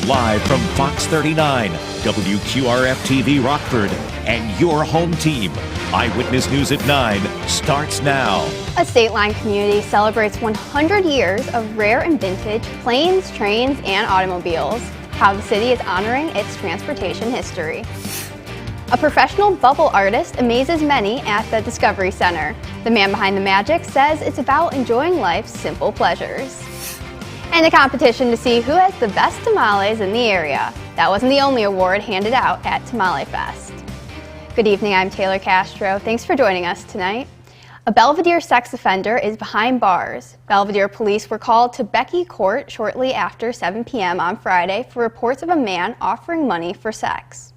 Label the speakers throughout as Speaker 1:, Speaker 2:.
Speaker 1: Live from Fox 39, WQRF-TV Rockford, and your home team. Eyewitness News at 9 starts now.
Speaker 2: A state line community celebrates 100 years of rare and vintage planes, trains, and automobiles. How the city is honoring its transportation history. A professional bubble artist amazes many at the Discovery Center. The man behind the magic says it's about enjoying life's simple pleasures. And a competition to see who has the best tamales in the area. That wasn't the only award handed out at Tamale Fest. Good evening, I'm Taylor Castro. Thanks for joining us tonight. A Belvedere sex offender is behind bars. Belvedere police were called to Becky Court shortly after 7 p.m. on Friday for reports of a man offering money for sex.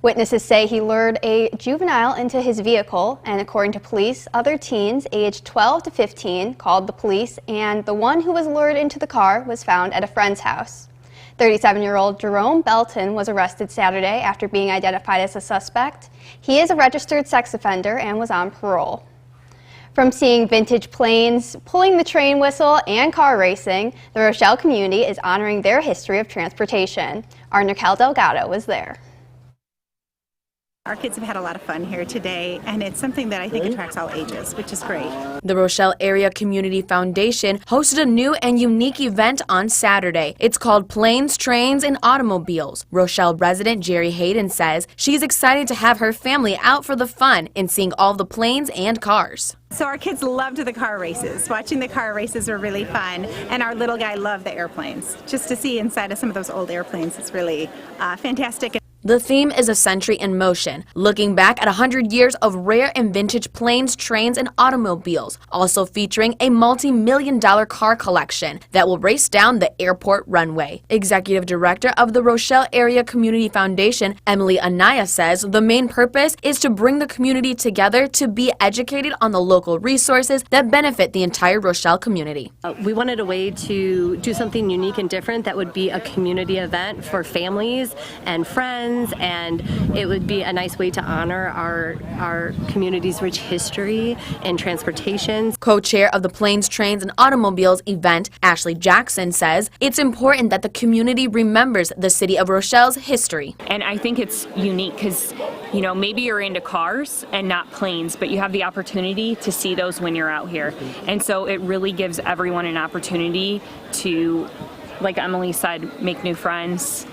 Speaker 2: Witnesses say he lured a juvenile into his vehicle, and according to police, other teens aged 12 to 15 called the police, and the one who was lured into the car was found at a friend's house. 37-year-old Jerome Belton was arrested Saturday after being identified as a suspect. He is a registered sex offender and was on parole. From seeing vintage planes, pulling the train whistle, and car racing, the Rochelle community is honoring their history of transportation. Our Rochelle Delgado was there.
Speaker 3: Our kids have had a lot of fun here today, and it's something that I think attracts all ages, which is great.
Speaker 4: The Rochelle Area Community Foundation hosted a new and unique event on Saturday. It's called Planes, Trains, and Automobiles. Rochelle resident Jerry Hayden says she's excited to have her family out for the fun and seeing all the planes and cars.
Speaker 3: So our kids loved the car races. Watching the car races were really fun, and our little guy loved the airplanes. Just to see inside of some of those old airplanes is really fantastic.
Speaker 4: The theme is a century in motion, looking back at 100 years of rare and vintage planes, trains, and automobiles, also featuring a multi-million-dollar car collection that will race down the airport runway. Executive Director of the Rochelle Area Community Foundation, Emily Anaya, says the main purpose is to bring the community together to be educated on the local resources that benefit the entire Rochelle community.
Speaker 5: We wanted a way to do something unique and different that would be a community event for families and friends, and it would be a nice way to honor our community's rich history and transportation.
Speaker 4: Co-chair of the Planes, Trains, and Automobiles event, Ashley Jackson, says it's important that the community remembers the city of Rochelle's history.
Speaker 6: And I think it's unique because, you know, maybe you're into cars and not planes, but you have the opportunity to see those when you're out here. And so it really gives everyone an opportunity to, like Emily said, make new friends,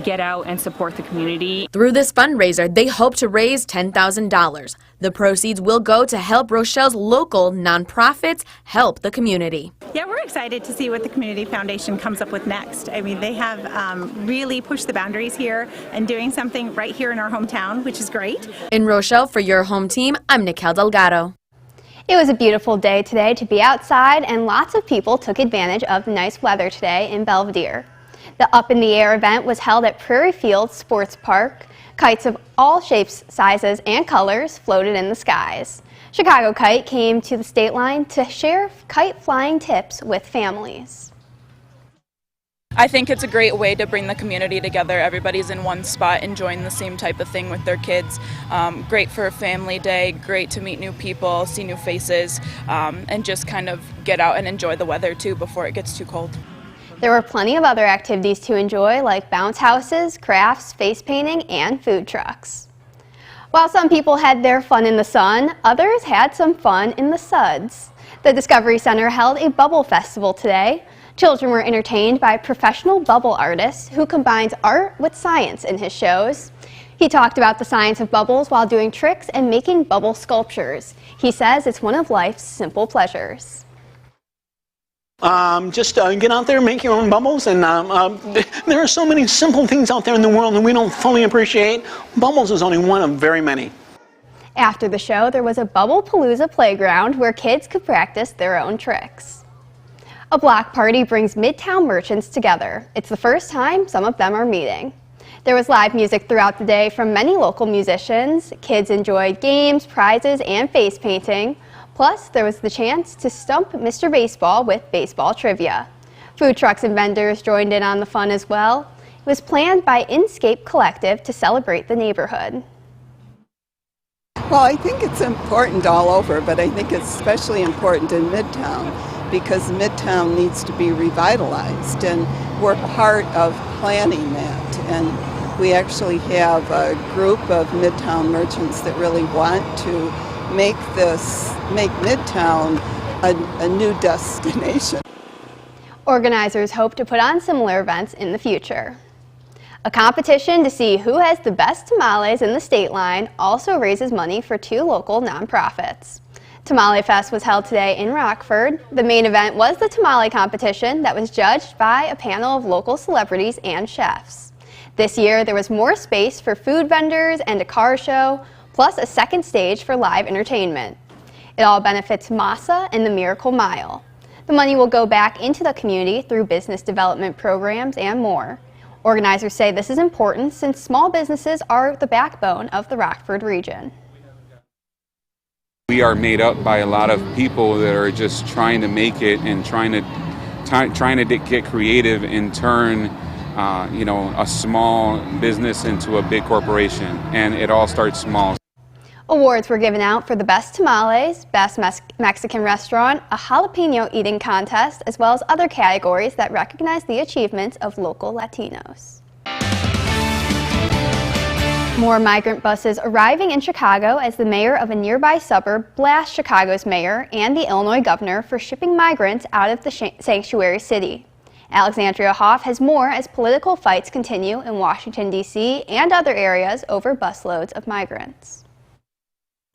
Speaker 6: get out and support the community.
Speaker 4: Through this fundraiser, they hope to raise $10,000. The proceeds will go to help Rochelle's local nonprofits help the community.
Speaker 3: Yeah, we're excited to see what the Community Foundation comes up with next. I mean, they have really pushed the boundaries here and doing something right here in our hometown, which is great.
Speaker 4: In Rochelle, for your home team, I'm Rochelle Delgado.
Speaker 2: It was a beautiful day today to be outside, and lots of people took advantage of the nice weather today in Belvedere. The Up in the Air event was held at Prairie Field Sports Park. Kites of all shapes, sizes, and colors floated in the skies. Chicago Kite came to the state line to share kite flying tips with families.
Speaker 7: I think it's a great way to bring the community together. Everybody's in one spot enjoying the same type of thing with their kids. Great for a family day, great to meet new people, see new faces, and just kind of get out and enjoy the weather too before it gets too cold.
Speaker 2: There were plenty of other activities to enjoy, like bounce houses, crafts, face painting, and food trucks. While some people had their fun in the sun, others had some fun in the suds. The Discovery Center held a bubble festival today. Children were entertained by professional bubble artists who combines art with science in his shows. He talked about the science of bubbles while doing tricks and making bubble sculptures. He says it's one of life's simple pleasures.
Speaker 8: Just get out there, make your own bubbles, and there are so many simple things out there in the world that we don't fully appreciate. Bubbles is only one of very many.
Speaker 2: After the show, there was a Bubble-palooza playground where kids could practice their own tricks. A block party brings Midtown merchants together. It's the first time some of them are meeting. There was live music throughout the day from many local musicians. Kids enjoyed games, prizes, and face painting. Plus, there was the chance to stump Mr. Baseball with baseball trivia. Food trucks and vendors joined in on the fun as well. It was planned by Inscape Collective to celebrate the neighborhood.
Speaker 9: Well, I think it's important all over, but I think it's especially important in Midtown because Midtown needs to be revitalized, and we're part of planning that. And we actually have a group of Midtown merchants that really want to make Midtown a new destination.
Speaker 2: Organizers hope to put on similar events in the future. A competition to see who has the best tamales in the state line also raises money for 2 local nonprofits. Tamale Fest was held today in Rockford. The main event was the tamale competition that was judged by a panel of local celebrities and chefs. This year there was more space for food vendors and a car show, plus a second stage for live entertainment. It all benefits MASA and the Miracle Mile. The money will go back into the community through business development programs and more. Organizers say this is important since small businesses are the backbone of the Rockford region.
Speaker 10: We are made up by a lot of people that are just trying to make it and trying to get creative and turn a small business into a big corporation, and it all starts small.
Speaker 2: Awards were given out for the best tamales, best Mexican restaurant, a jalapeno eating contest, as well as other categories that recognize the achievements of local Latinos. More migrant buses arriving in Chicago as the mayor of a nearby suburb blasts Chicago's mayor and the Illinois governor for shipping migrants out of the sanctuary city. Alexandria Hoff has more as political fights continue in Washington, D.C. and other areas over busloads of migrants.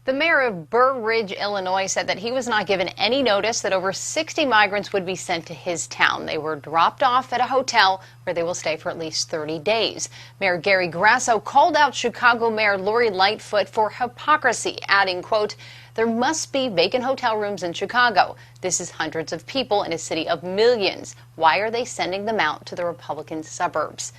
Speaker 11: The mayor of Burr Ridge, Illinois, said that he was not given any notice that over 60 migrants would be sent to his town. They were dropped off at a hotel where they will stay for at least 30 days. Mayor Gary Grasso called out Chicago Mayor Lori Lightfoot for hypocrisy, adding, quote, "There must be vacant hotel rooms in Chicago. This is hundreds of people in a city of millions. Why are they sending them out to the Republican suburbs?"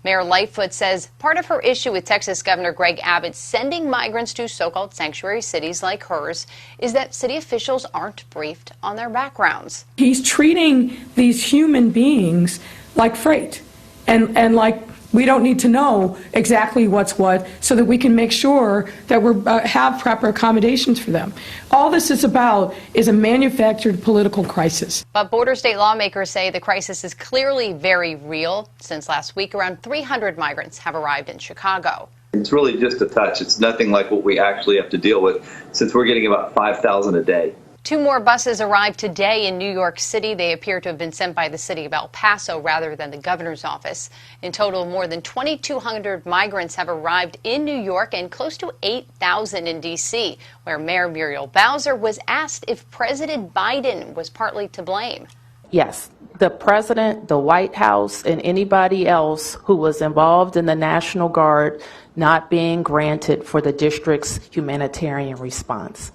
Speaker 11: Mayor Lightfoot says part of her issue with Texas Governor Greg Abbott sending migrants to so-called sanctuary cities like hers is that city officials aren't briefed on their backgrounds.
Speaker 12: He's treating these human beings like freight and like we don't need to know exactly what's what so that we can make sure that we have proper accommodations for them. All this is about is a manufactured political crisis.
Speaker 11: But border state lawmakers say the crisis is clearly very real. Since last week, around 300 migrants have arrived in Chicago.
Speaker 13: It's really just a touch. It's nothing like what we actually have to deal with since we're getting about 5,000 a day.
Speaker 11: 2 more buses arrived today in New York City. They appear to have been sent by the city of El Paso rather than the governor's office. In total, more than 2,200 migrants have arrived in New York and close to 8,000 in D.C., where Mayor Muriel Bowser was asked if President Biden was partly to blame.
Speaker 14: Yes, the president, the White House, and anybody else who was involved in the National Guard not being granted for the district's humanitarian response.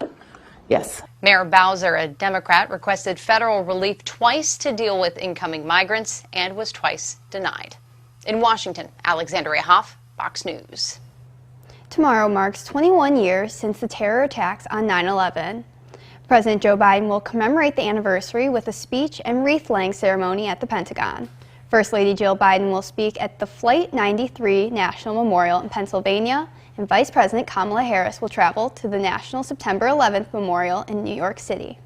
Speaker 14: Yes.
Speaker 11: Mayor Bowser, a Democrat, requested federal relief twice to deal with incoming migrants and was twice denied. In Washington, Alexandria Hoff, Fox News.
Speaker 2: Tomorrow marks 21 years since the terror attacks on 9/11. President Joe Biden will commemorate the anniversary with a speech and wreath-laying ceremony at the Pentagon. First Lady Jill Biden will speak at the Flight 93 National Memorial in Pennsylvania, and Vice President Kamala Harris will travel to the National September 11th Memorial in New York City.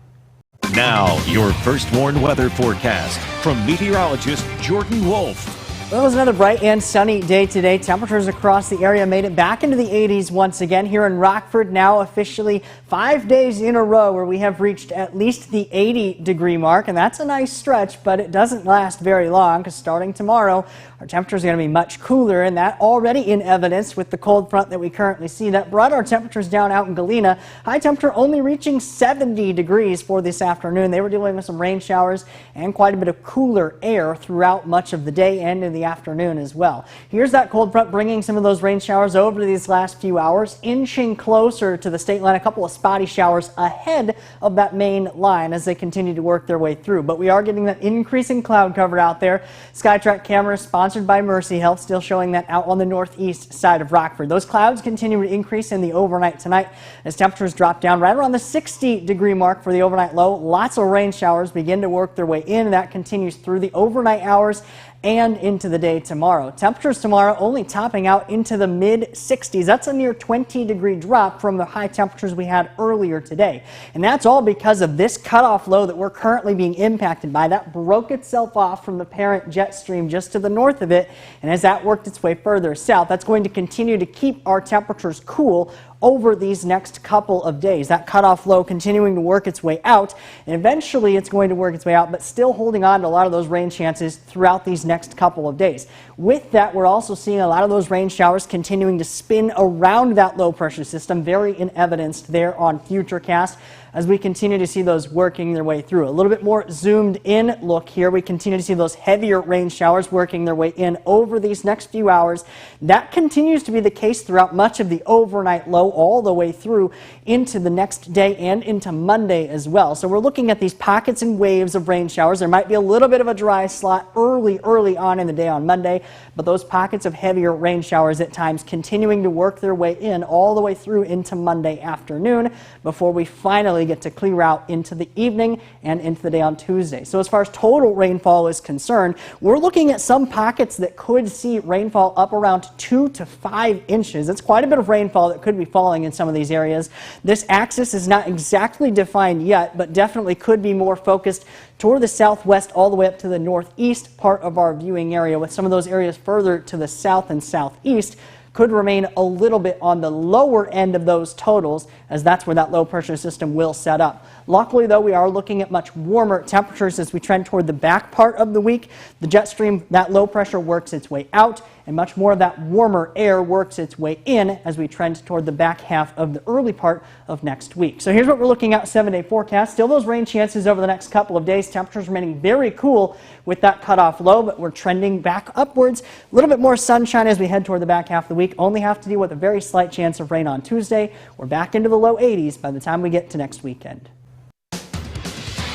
Speaker 1: Now, your first warned weather forecast from meteorologist Jordan Wolf.
Speaker 15: Well, it was another bright and sunny day today. Temperatures across the area made it back into the 80s once again here in Rockford, now officially 5 days in a row where we have reached at least the 80-degree mark, and that's a nice stretch, but it doesn't last very long because starting tomorrow, our temperatures are going to be much cooler, and that already in evidence with the cold front that we currently see. That brought our temperatures down out in Galena. High temperature only reaching 70 degrees for this afternoon. They were dealing with some rain showers and quite a bit of cooler air throughout much of the day and in the afternoon as well. Here's that cold front bringing some of those rain showers over these last few hours, inching closer to the state line. A couple of spotty showers ahead of that main line as they continue to work their way through. But we are getting that increasing cloud cover out there. SkyTrack cameras sponsored by Mercy Health still showing that out on the northeast side of Rockford. Those clouds continue to increase in the overnight tonight as temperatures drop down right around the 60-degree mark for the overnight low. Lots of rain showers begin to work their way in, and that continues through the overnight hours and into the day tomorrow. Temperatures tomorrow only topping out into the mid-60s. That's a near 20-degree drop from the high temperatures we had earlier today. And that's all because of this cutoff low that we're currently being impacted by. That broke itself off from the parent jet stream just to the north of it. And as that worked its way further south, that's going to continue to keep our temperatures cool over these next couple of days. That cutoff low continuing to work its way out, and eventually it's going to work its way out, but still holding on to a lot of those rain chances throughout these next couple of days. With that, we're also seeing a lot of those rain showers continuing to spin around that low pressure system, very in evidence there on Futurecast, as we continue to see those working their way through. A little bit more zoomed in look here. We continue to see those heavier rain showers working their way in over these next few hours. That continues to be the case throughout much of the overnight low, all the way through into the next day and into Monday as well. So we're looking at these pockets and waves of rain showers. There might be a little bit of a dry slot early on in the day on Monday, but those pockets of heavier rain showers at times continuing to work their way in all the way through into Monday afternoon before we finally get to clear out into the evening and into the day on Tuesday. So as far as total rainfall is concerned, we're looking at some pockets that could see rainfall up around 2 to 5 inches. It's quite a bit of rainfall that could be falling in some of these areas. This axis is not exactly defined yet, but definitely could be more focused toward the southwest all the way up to the northeast part of our viewing area, with some of those areas further to the south and southeast could remain a little bit on the lower end of those totals, as that's where that low pressure system will set up. Luckily, though, we are looking at much warmer temperatures as we trend toward the back part of the week. The jet stream, that low pressure works its way out, and much more of that warmer air works its way in as we trend toward the back half of the early part of next week. So here's what we're looking at, 7-day forecast. Still those rain chances over the next couple of days. Temperatures remaining very cool with that cutoff low, but we're trending back upwards. A little bit more sunshine as we head toward the back half of the week. Only have to deal with a very slight chance of rain on Tuesday. We're back into the low 80s by the time we get to next weekend.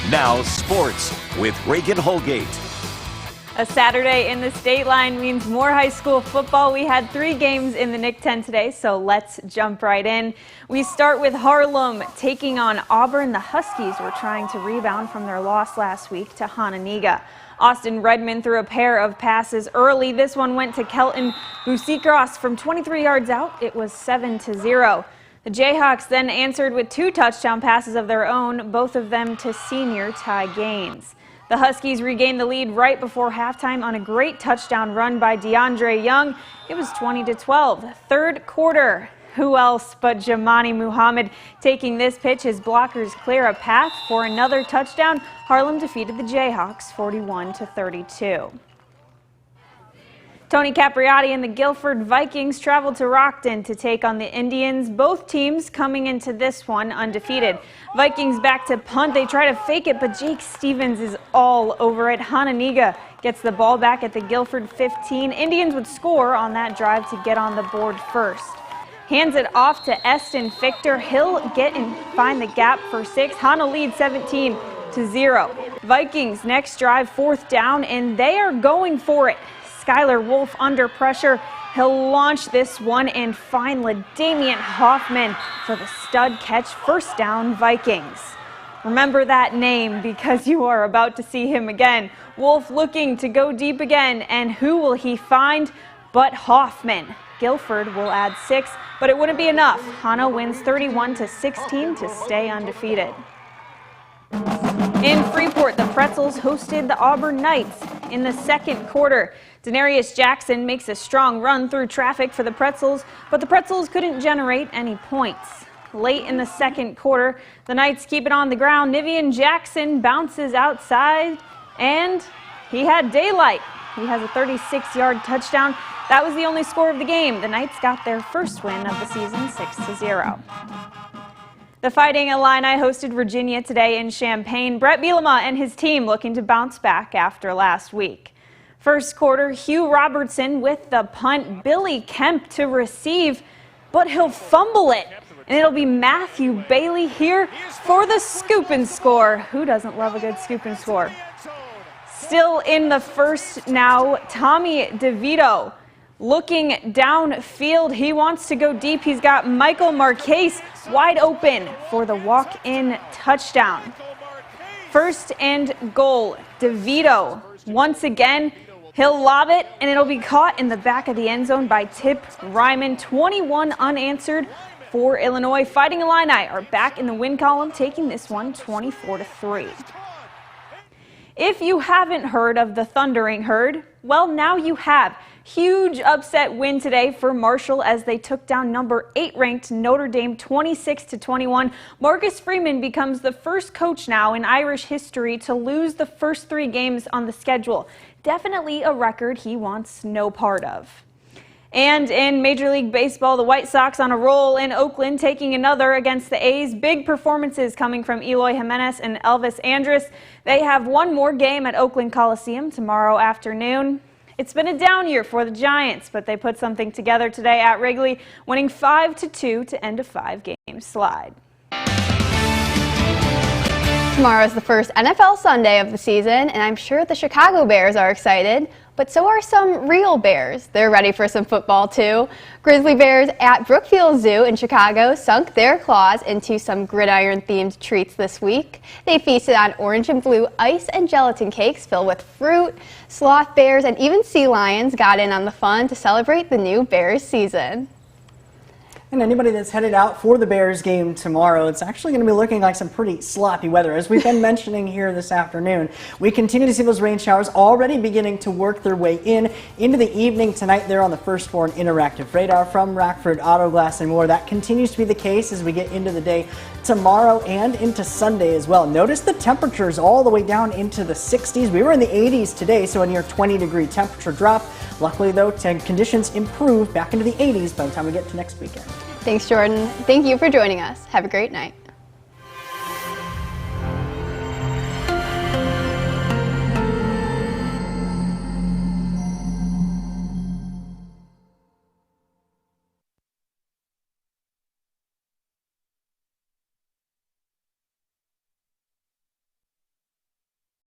Speaker 1: Now sports with Reagan Holgate.
Speaker 16: A Saturday in the state line means more high school football. We had 3 games in the Nick 10 today, so let's jump right in. We start with Harlem taking on Auburn. The Huskies were trying to rebound from their loss last week to Hononegah. Austin Redmond threw a pair of passes early. This one went to Kelton Bucicross from 23 yards out. It was 7-0. The Jayhawks then answered with 2 touchdown passes of their own, both of them to senior Ty Gaines. The Huskies regained the lead right before halftime on a great touchdown run by DeAndre Young. It was 20-12. Third quarter. Who else but Jamani Muhammad taking this pitch? His blockers clear a path for another touchdown. Harlem defeated the Jayhawks 41-32. Tony Capriati and the Guilford Vikings traveled to Rockton to take on the Indians. Both teams coming into this one undefeated. Vikings back to punt. They try to fake it, but Jake Stevens is all over it. Hononegah gets the ball back at the Guilford 15. Indians would score on that drive to get on the board first. Hands it off to Eston Fichter. He'll get and find the gap for 6. Hana leads 17-0. Vikings next drive, 4th down, and they are going for it. Skylar Wolf under pressure. He'll launch this one and find LaDamian Hoffman for the stud catch. 1st down, Vikings. Remember that name because you are about to see him again. Wolf looking to go deep again, and who will he find but Hoffman? Guilford will add 6, but it wouldn't be enough. Hana wins 31-16 to stay undefeated. In Freeport, the Pretzels hosted the Auburn Knights in the 2nd quarter. Denarius Jackson makes a strong run through traffic for the Pretzels, but the Pretzels couldn't generate any points. Late in the 2nd quarter, the Knights keep it on the ground. Nivian Jackson bounces outside, and he had daylight. He has a 36-yard touchdown. That was the only score of the game. The Knights got their first win of the season, 6-0. The Fighting Illini hosted Virginia today in Champaign. Brett Bielema and his team looking to bounce back after last week. First quarter, Hugh Robertson with the punt. Billy Kemp to receive, but he'll fumble it. And it'll be Matthew Bailey here for the scoop and score. Who doesn't love a good scoop and score? Still in the first now, Tommy DeVito looking downfield. He wants to go deep. He's got Michael Marquez wide open for the walk-in touchdown. 1st and goal. DeVito once again He'll lob it, and it'll be caught in the back of the end zone by Tip Ryman. 21 unanswered for Illinois. Fighting Illini are back in the win column, taking this one 24-3. If you haven't heard of the Thundering Herd, well, now you have. Huge upset win today for Marshall as they took down number 8 ranked Notre Dame 26-21. Marcus Freeman becomes the first coach now in Irish history to lose the first 3 games on the schedule. Definitely a record he wants no part of. And in Major League Baseball, the White Sox on a roll in Oakland, taking another against the A's. Big performances coming from Eloy Jimenez and Elvis Andrus. They have one more game at Oakland Coliseum tomorrow afternoon. It's been a down year for the Giants, but they put something together today at Wrigley, winning 5-2 to end a 5-game slide.
Speaker 2: Tomorrow is the first NFL Sunday of the season, and I'm sure the Chicago Bears are excited, but so are some real Bears. They're ready for some football, too. Grizzly Bears at Brookfield Zoo in Chicago sunk their claws into some gridiron-themed treats this week. They feasted on orange and blue ice and gelatin cakes filled with fruit. Sloth bears and even sea lions got in on the fun to celebrate the new Bears season.
Speaker 15: And anybody that's headed out for the Bears game tomorrow, it's actually going to be looking like some pretty sloppy weather. As we've been mentioning here this afternoon, we continue to see those rain showers already beginning to work their way into the evening tonight there on the first floor and interactive radar from Rockford Auto Glass and more. That continues to be the case as we get into the day tomorrow and into Sunday as well. Notice the temperatures all the way down into the 60s. We were in the 80s today, so a near 20-degree temperature drop. Luckily, though, conditions improve back into the 80s by the time we get to next weekend.
Speaker 2: Thanks, Jordan. Thank you for joining us. Have a great night.